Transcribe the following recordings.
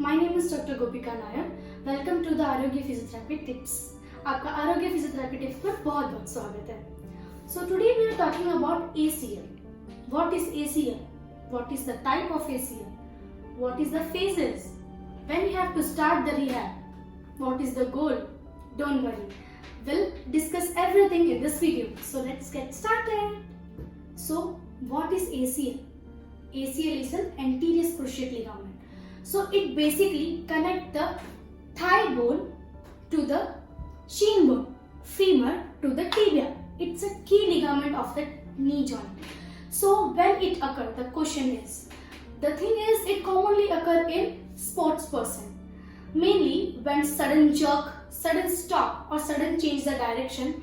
My name is doctor Gopika Nair. Welcome to the Arogya physiotherapy tips. आपका Arogya physiotherapy tips पर बहुत बहुत स्वागत है। So today we are talking about ACL. What is ACL? What is the type of ACL? What is the phases? When you have to start the rehab? What is the goal? Don't worry. We'll discuss everything in this video. So let's get started. So what is ACL? ACL is an anterior cruciate ligament. So it basically connects the thigh bone to the shin bone, femur to the tibia. It's a key ligament of the knee joint. So when it occurs, the question is, the thing is it commonly occurs in sports person. Mainly when sudden jerk, sudden stop or sudden change the direction,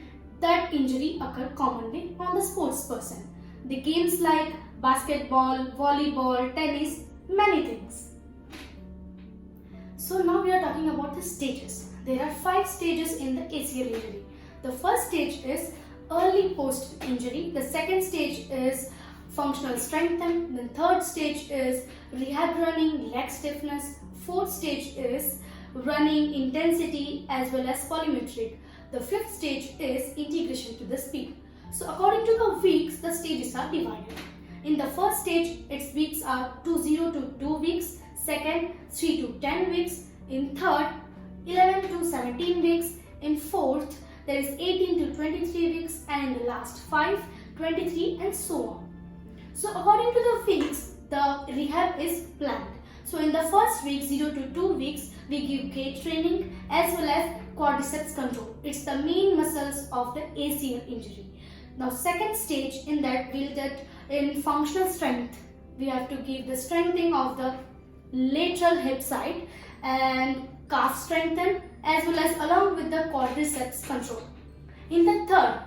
that injury occur commonly on the sports person. The games like basketball, volleyball, tennis, many things. So now we are talking about the stages. There are 5 stages in the ACL injury. The first stage is early post injury. The second stage is functional strengthen. The third stage is rehab running, leg stiffness. Fourth stage is running intensity as well as polymetric. The fifth stage is integration to the speed. So according to the weeks, the stages are divided. In the first stage, its weeks are 0 to 2 weeks. Second, 3 to 10 weeks. In third, 11 to 17 weeks. In fourth, there is 18 to 23 weeks. And in the last 5, 23 and so on. So according to the weeks, the rehab is planned. So in the first week, 0 to 2 weeks, we give gait training as well as quadriceps control. It's the main muscles of the ACL injury. Now second stage in that we'll get in functional strength. We have to give the strengthening of the lateral hip side and calf strengthen as well as along with the quadriceps control. In the third,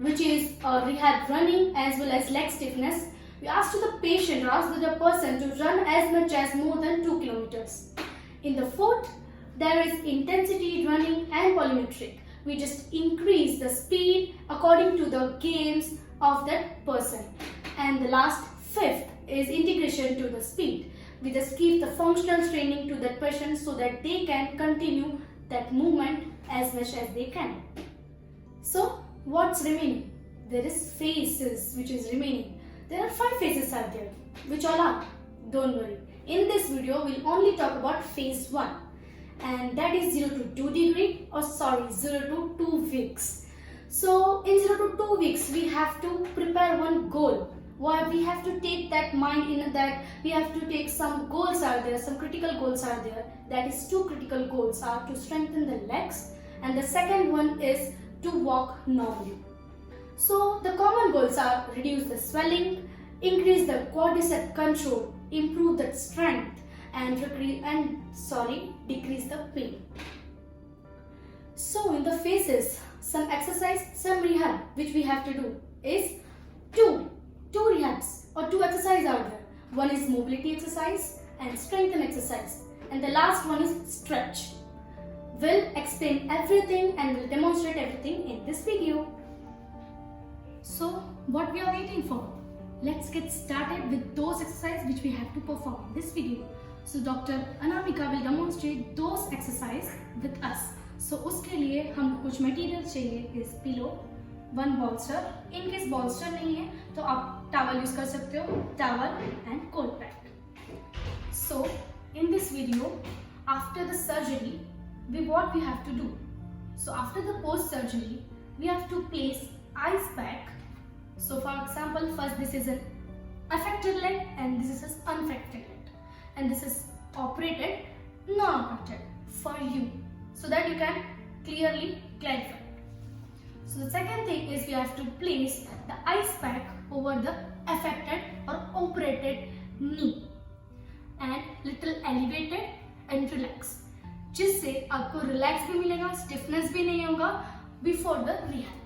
which is rehab running as well as leg stiffness, we ask to the patient or ask to the person to run as much as more than 2 kilometers. In the fourth, there is intensity running and polymetric. We just increase the speed according to the games of that person. And the last fifth is integration to the speed. We just give the functional training to that person so that they can continue that movement as much as they can. So what's remaining? There is phases which is remaining. There are 5 phases out there. Which all are? Don't worry. In this video, we'll only talk about phase 1. And that is 0 to 2 degree or 0 to 2 weeks. So in 0 to 2 weeks, we have to prepare one goal. Why we have to take that mind in that we have to take some goals are there, some critical goals are there. That is 2 critical goals are to strengthen the legs and the second one is to walk normally. So the common goals are reduce the swelling, increase the quadricep control, improve the strength and decrease the pain. So in the phases, some exercise, some rehab which we have to do is two rehabs or 2 exercises are there. One is mobility exercise and strengthen exercise and the last one is stretch. We'll explain everything and we'll demonstrate everything in this video. So what we are waiting for? Let's get started with those exercises which we have to perform in this video. So Dr. Anamika will demonstrate those exercises with us. So उसके लिए हम कुछ material चाहिए is pillow, one bolster. In case bolster नहीं है तो आप towel use कर सकते हो, towel and cold pack. So in this video, after the surgery, what we have to do? So after the post surgery, we have to place ice pack. So for example, first this is an affected leg and this is an unaffected leg, and this is operated, non-operated for you, so that you can clearly clarify. So the second thing is we have to place the ice pack over the affected or operated knee and little elevated and relax, जिससे आपको relax भी मिलेगा, stiffness भी नहीं होगा before the rehab.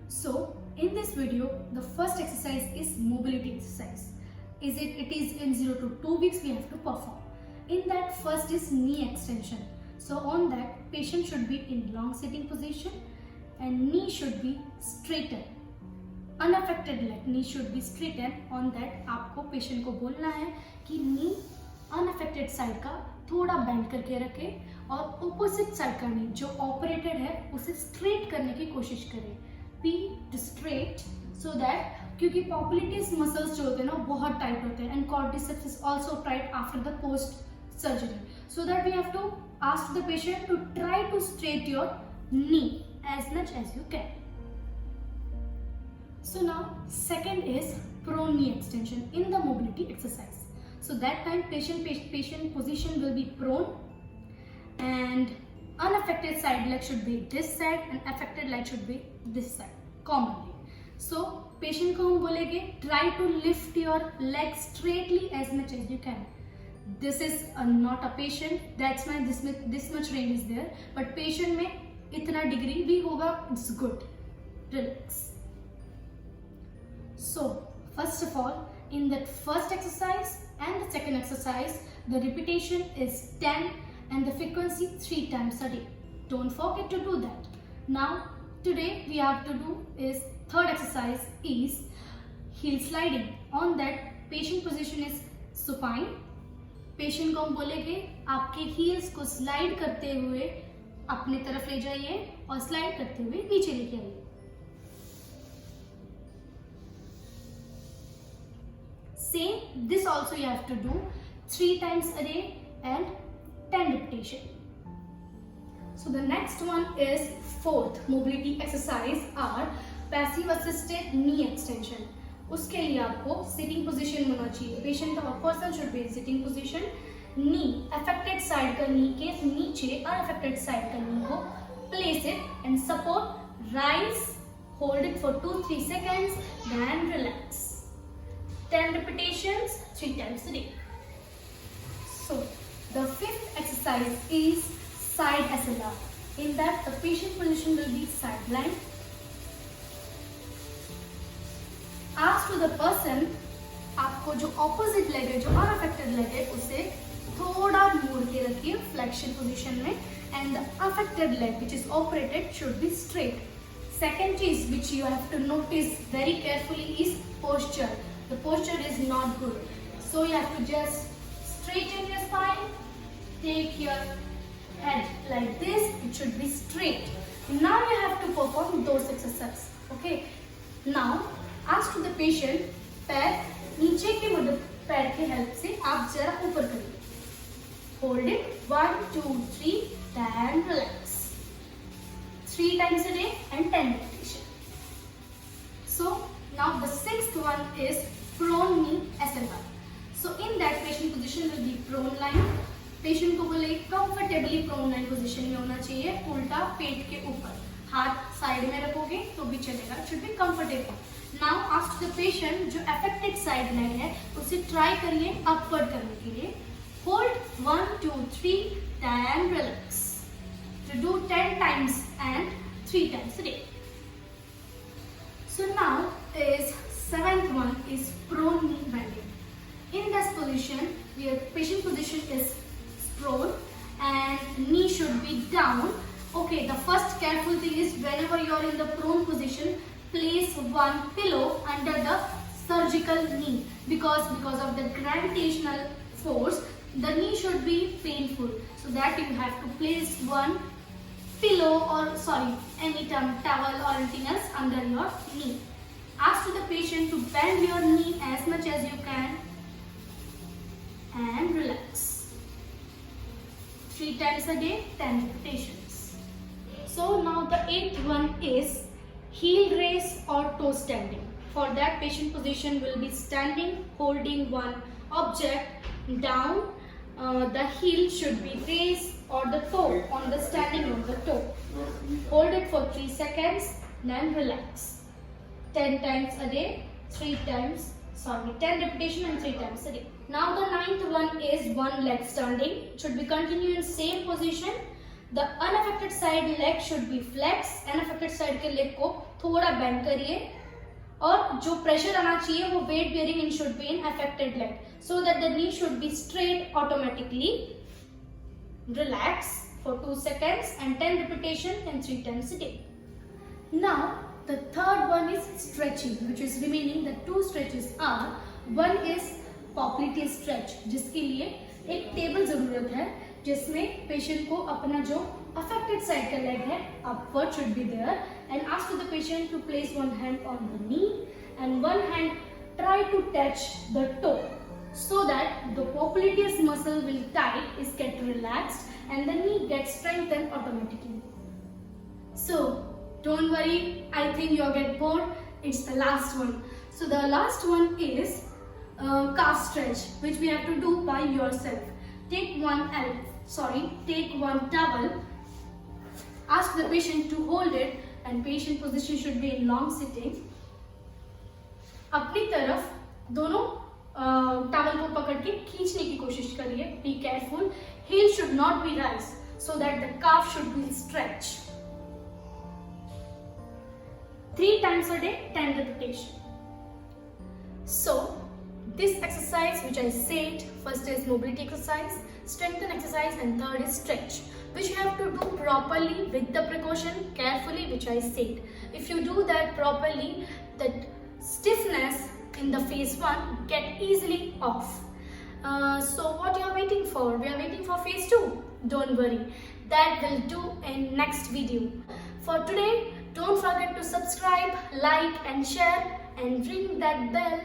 So in this video, the first exercise is mobility exercise. It is in 0 to 2 weeks we have to perform. In that first is knee extension. So on that, patient should be in long sitting position and knee should be straightened. Unaffected leg knee should be straightened. On that आपको patient को बोलना है कि knee unaffected side का थोड़ा bend करके रखें और ऑपोजिट साइड का नी जो ऑपरेटेड है उसे स्ट्रेट करने की कोशिश करें. बी स्ट्रेट सो दैट, क्योंकि पॉप्युलिटीज मसल्स जो होते हैं ना बहुत टाइट होते हैं and quadriceps is also tight after the post surgery. So that we have to ask the patient to try to straight your knee as much as you can. So now second is prone knee extension in the mobility exercise. So that time patient position will be prone and unaffected side leg should be this side and affected leg should be this side commonly. So patient को हम बोलेंगे try to lift your leg straightly as much as you can. This is not a patient, that's why this much range is there, but patient में इतना degree भी होगा, it's good. Relax. So first of all, in that first exercise and the second exercise, the repetition is 10 and the frequency 3 times a day. Don't forget to do that. Now today we have to do is third exercise is heel sliding. On that patient position is supine. Patient को हम बोलेंगे आपके heels को slide करते हुए अपने तरफ ले जाइए और स्लाइड करते हुए नीचे लेके आइए. Same this also you have to do 3 times a day and 10 repetition. So the next one is fourth mobility exercise are passive assisted knee extension. उसके लिए आपको सिटिंग पोजीशन होना चाहिए. पेशेंट और person should be in sitting position. Knee affected side का नी के नीचे unaffected side का नी को place it and support. Rise, hold it for 2-3 seconds, then relax. 10 repetitions 3 times a day. So the fifth exercise is side SLR. In that the patient position will be sideline. Ask to the person, आपको जो opposite leg है, जो unaffected leg है, उसे थोड़ा मोड़ के रखिए फ्लेक्शन पोजीशन में and the affected leg which is operated should be straight. Second cheese which you have to notice very carefully is posture. The posture is not good, so you have to just straighten your spine, take your head like this, it should be straight. Now you have to perform those exercises. Okay, now ask to the patient, पैर नीचे की मदद पैर के help से आप जरा ऊपर करिए. Hold it 1, 2, 3, then relax. 3 times a day and 10 repetition. So now the sixth one is prone knee SLR. So in that patient position will be prone line. Patient को बोले comfortably prone line position में होना चाहिए, उल्टा पेट के ऊपर. हाथ side में रखोगे तो भी चलेगा. It should be comfortable. Now ask the patient जो affected side leg है उसे try करिए upward करने के लिए. Hold 1, 2, 3, then relax. To do 10 times and 3 times a day. So now is seventh one is prone knee bending. In this position, your patient position is prone and knee should be down. Okay, the first careful thing is whenever you are in the prone position, place one pillow under the surgical knee because of the gravitational force. The knee should be painful, so that you have to place one pillow or any towel or anything else under your knee. Ask to the patient to bend your knee as much as you can and relax. 3 times a day, 10 repetitions. So now the eighth one is heel raise or toe standing. For that patient position will be standing, holding one object down. The heel should be raised or the toe on the standing of the toe. Hold it for 3 seconds, then relax. 10 times a day, 10 repetition and 3 times a day. Now the ninth one is one leg standing. It should be continue in same position. The unaffected side leg should be flexed. Unaffected side के leg को थोड़ा bend करिए और जो pressure आना चाहिए वो weight bearing in should be in affected leg so that the knee should be straight automatically. Relax for 2 seconds and 10 repetition and 3 times a day. Now the third one is stretching, which is remaining. The two stretches are, one is popliteal stretch जिसके लिए एक table जरूरत है जिसमें patient को अपना जो affected side का लेग है upward should be there, and ask to the patient to place one hand on the knee and one hand try to touch the toe, so that the popliteus muscle will tight, is get relaxed, and the knee gets strengthened automatically. So don't worry, I think you'll get bored. It's the last one. So the last one is calf stretch, which we have to do by yourself. Take one towel, ask the patient to hold it, and patient position should be in long sitting. अपनी तरफ दोनों towel को पकड़ के खींचने की कोशिश करिए. Be careful. Heel should not be raised, so that the calf should be stretched. 3 times a day, 10 repetition. So this exercise which I said, first is mobility exercise, strengthen exercise, and third is stretch, which you have to do properly with the precaution, carefully, which I said. If you do that properly, that stiffness in the phase 1 get easily off. So what you are waiting for? We are waiting for phase 2. Don't worry, that will do in next video. For today, don't forget to subscribe, like and share, and ring that bell.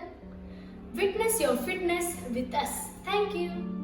Witness your fitness with us. Thank you.